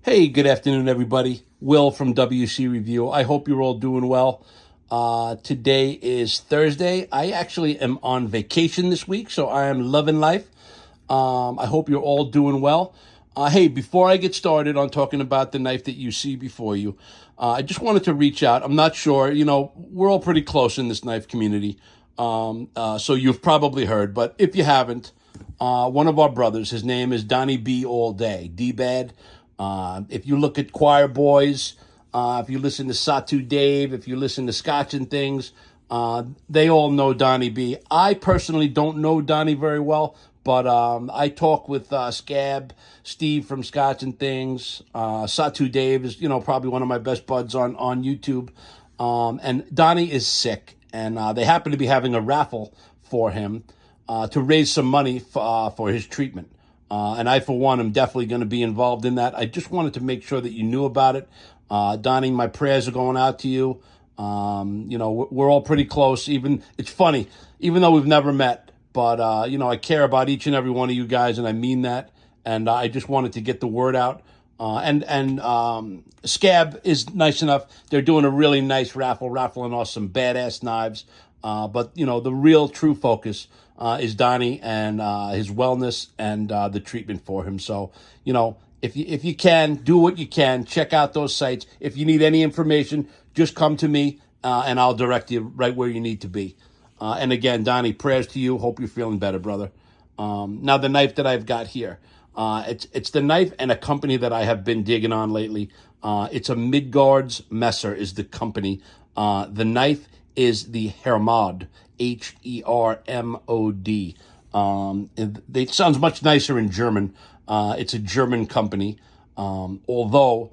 Hey, good afternoon, everybody. Will from WC Review. I hope you're all doing well. Today is Thursday. I actually am on vacation this week, so I am loving life. I hope you're all doing well. Hey, before I get started on talking about the knife that you see before you, I just wanted to reach out. I'm not sure, we're all pretty close in this knife community, so you've probably heard, but if you haven't, one of our brothers, his name is Donnie B. All Day, D-Bad. If you look at Choir Boys, if you listen to Satu Dave, if you listen to Scotch and Things, they all know Donnie B. I personally don't know Donnie very well, but I talk with Scab, Steve from Scotch and Things. Satu Dave is, probably one of my best buds on YouTube. And Donnie is sick, and they happen to be having a raffle for him to raise some money for his treatment. And I, for one, am definitely going to be involved in that. I just wanted to make sure that you knew about it. Donnie, my prayers are going out to you. We're all pretty close. It's funny, even though we've never met, but, I care about each and every one of you guys, and I mean that. And I just wanted to get the word out. And Scab is nice enough. They're doing a really nice raffling off some badass knives. But the real true focus is Donnie and his wellness and the treatment for him. So, if you can, do what you can. Check out those sites. If you need any information, just come to me, and I'll direct you right where you need to be. And again, Donnie, prayers to you. Hope you're feeling better, brother. Now, the knife that I've got here. It's the knife and a company that I have been digging on lately. It's a Midgards Messer is the company. The knife is the Hermod, Hermod. It sounds much nicer in German. It's a German company, although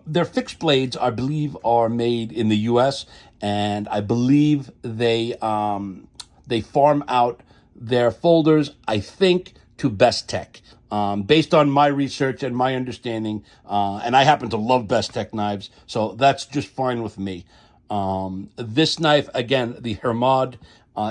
their fixed blades, I believe, are made in the U.S., and I believe they farm out their folders, I think, to Best Tech. Based on my research and my understanding, and I happen to love Best Tech knives, so that's just fine with me. This knife, again, the Hermod,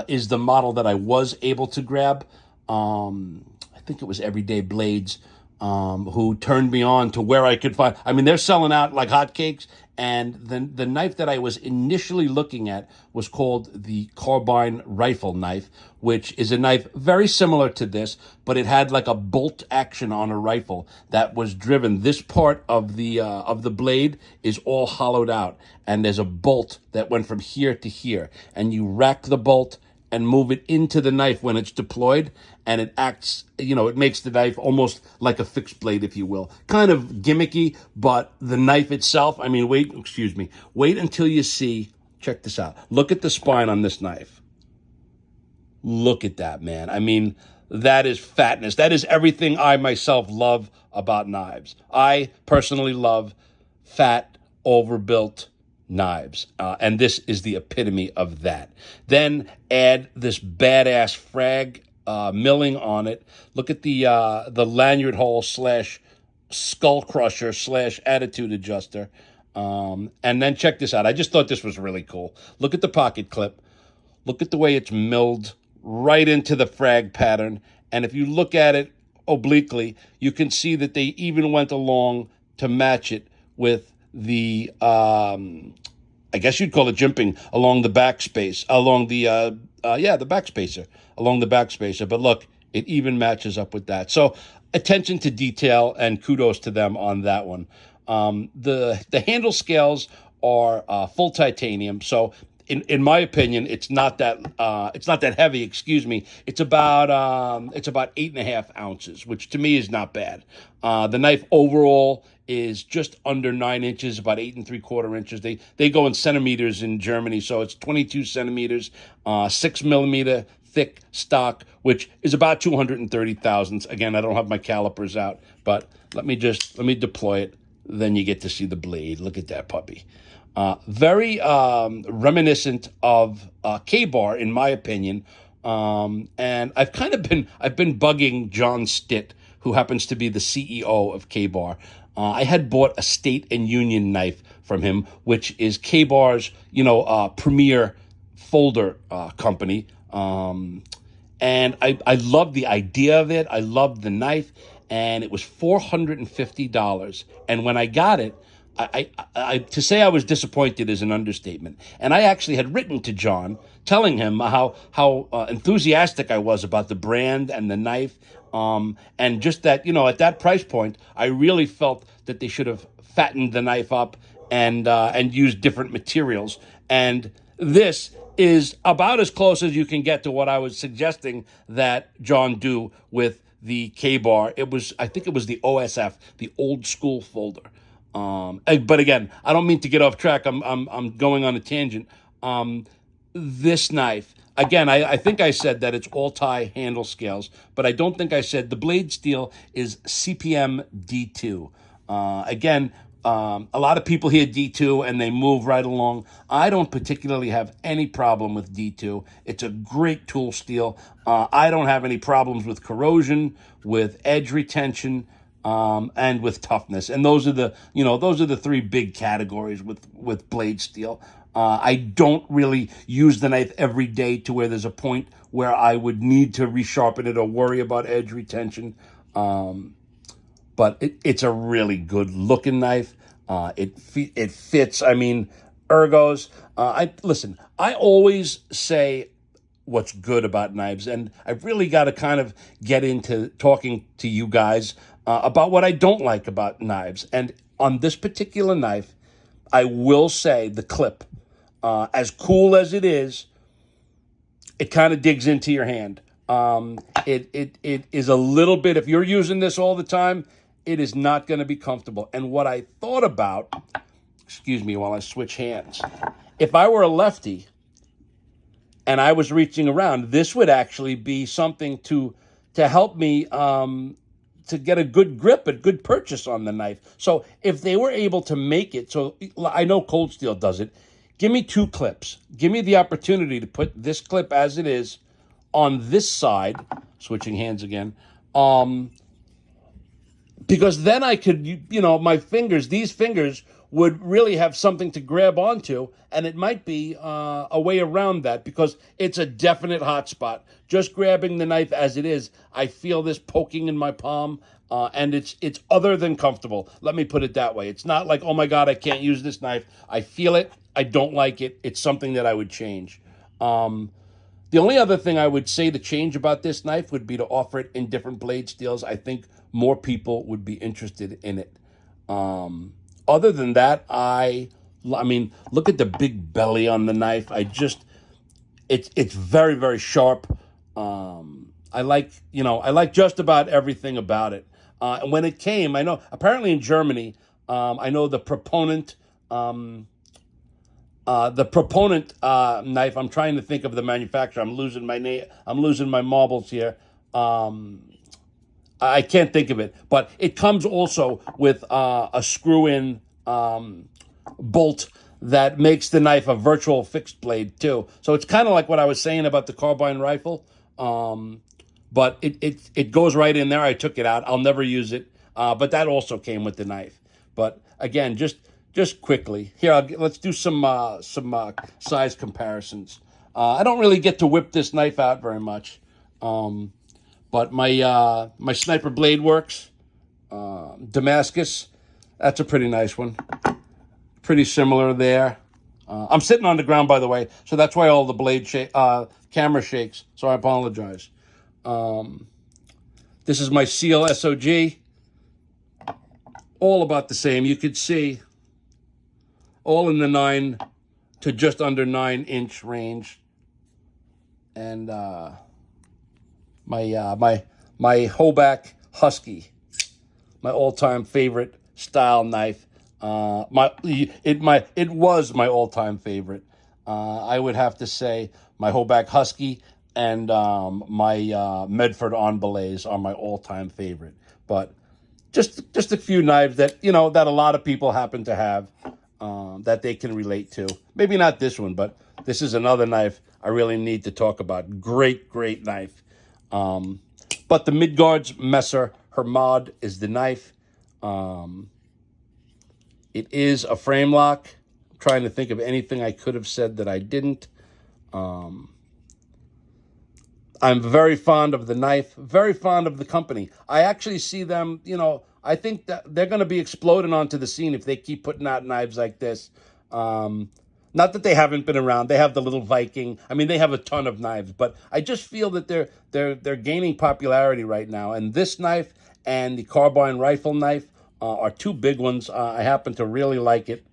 is the model that I was able to grab. I think it was Everyday Blades, who turned me on to where I could find. I mean, they're selling out like hotcakes. And the knife that I was initially looking at was called the Carbine Rifle Knife, which is a knife very similar to this, but it had like a bolt action on a rifle that was driven. This part of the blade is all hollowed out, and there's a bolt that went from here to here, and you rack the bolt and move it into the knife when it's deployed, and it acts, it makes the knife almost like a fixed blade, if you will. Kind of gimmicky, but the knife itself, wait until you see, check this out. Look at the spine on this knife. Look at that, man. That is fatness. That is everything I myself love about knives. I personally love fat, overbuilt knives, and this is the epitome of that. Then add this badass frag milling on it. Look at the lanyard hole / skull crusher / attitude adjuster, and then check this out. I just thought this was really cool. Look at the pocket clip. Look at the way it's milled right into the frag pattern, and if you look at it obliquely, you can see that they even went along to match it with the I guess you'd call it jimping along the backspace, along the the backspacer, along the backspacer. But look, it even matches up with that. So attention to detail, and kudos to them on that one. The handle scales are full titanium, so in my opinion, it's not that heavy. Excuse me. It's about 8.5 ounces, which to me is not bad. The knife overall is just under 9 inches, about 8 3/4 inches. They go in centimeters in Germany, so it's 22 centimeters, 6 millimeter thick stock, which is about 230 thousandths. Again, I don't have my calipers out, but let me deploy it. Then you get to see the blade. Look at that puppy. Very reminiscent of K-Bar, in my opinion. And I've been bugging John Stitt, who happens to be the CEO of K-Bar. I had bought a State and Union knife from him, which is K-Bar's, premier folder company. And I love the idea of it. I love the knife. and it was $450. And when I got it, to say I was disappointed is an understatement. And I actually had written to John, telling him how enthusiastic I was about the brand and the knife, and just that, at that price point, I really felt that they should have fattened the knife up and used different materials. And this is about as close as you can get to what I was suggesting that John do with the K-bar. I think it was the OSF, the old school folder. But again, I don't mean to get off track. I'm going on a tangent. This knife, again, I think I said that it's all tie handle scales, but I don't think I said the blade steel is CPM D2. Again, a lot of people hear D2 and they move right along. I don't particularly have any problem with D2. It's a great tool steel. I don't have any problems with corrosion, with edge retention, and with toughness. And those are the three big categories with blade steel. I don't really use the knife every day to where there's a point where I would need to resharpen it or worry about edge retention. But it's a really good looking knife. It fits. I mean, ergos. I always say what's good about knives, and I've really got to kind of get into talking to you guys about what I don't like about knives. And on this particular knife, I will say the clip, as cool as it is kind of digs into your hand. It is a little bit, if you're using this all the time, it is not going to be comfortable. And what I thought about, excuse me while I switch hands, if I were a lefty and I was reaching around, this would actually be something to help me to get a good grip, a good purchase on the knife. So if they were able to make it, so I know Cold Steel does it, give me two clips. Give me the opportunity to put this clip as it is on this side, switching hands again, because then I could, my fingers, these fingers would really have something to grab onto, and it might be a way around that because it's a definite hot spot. Just grabbing the knife as it is, I feel this poking in my palm, and it's other than comfortable. Let me put it that way. It's not like, oh my God, I can't use this knife. I feel it. I don't like it. It's something that I would change. The only other thing I would say to change about this knife would be to offer it in different blade steels. I think more people would be interested in it. Other than that, I mean, look at the big belly on the knife. It's very, very sharp. I like just about everything about it. And when it came, I know apparently in Germany, I know the proponent knife. I'm trying to think of the manufacturer. I'm losing my name. I'm losing my marbles here. I can't think of it, but it comes also with a screw-in bolt that makes the knife a virtual fixed blade too. So it's kind of like what I was saying about the carbine rifle, but it goes right in there. I took it out. I'll never use it, but that also came with the knife. But again, just quickly here, let's do some size comparisons. I don't really get to whip this knife out very much. But my Sniper Blade Works, Damascus, that's a pretty nice one. Pretty similar there. I'm sitting on the ground, by the way, so that's why all the camera shakes, so I apologize. This is my Seal SOG. All about the same. You could see all in the 9 to just under 9-inch range. And my Hoback Husky, my all-time favorite style knife. It was my all-time favorite. I would have to say my Hoback Husky and my Medford Enbelays are my all-time favorite. But just a few knives that that a lot of people happen to have, that they can relate to. Maybe not this one, but this is another knife I really need to talk about. Great knife. But the Midgards Messer Hermod is the knife. It is a frame lock. I'm trying to think of anything I could have said that I didn't. I'm very fond of the knife, very fond of the company. I actually see them, I think that they're going to be exploding onto the scene if they keep putting out knives like this. Um, Not that they haven't been around. They have the little Viking. I mean, they have a ton of knives, but I just feel that they're gaining popularity right now. And this knife and the Carbine Rifle Knife are two big ones. I happen to really like it.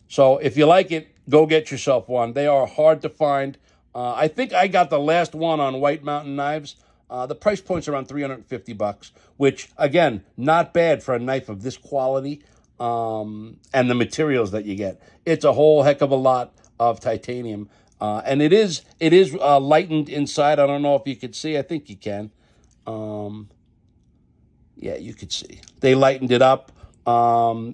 So if you like it, go get yourself one. They are hard to find. I think I got the last one on White Mountain Knives. The price point's around $350, which, again, not bad for a knife of this quality and the materials that you get. It's a whole heck of a lot of titanium. And it is lightened inside. I don't know if you can see. I think you can. Yeah, you could see. They lightened it up.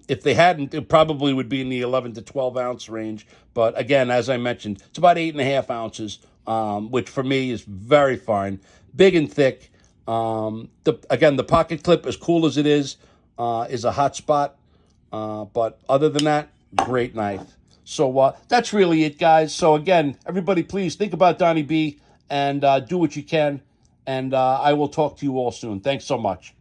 If they hadn't, it probably would be in the 11 to 12 ounce range. But again, as I mentioned, it's about 8.5 ounces, which for me is very fine, big and thick. The pocket clip, as cool as it is a hot spot. But other than that, great knife. So that's really it, guys. So again, everybody, please think about Donnie B and do what you can. And I will talk to you all soon. Thanks so much.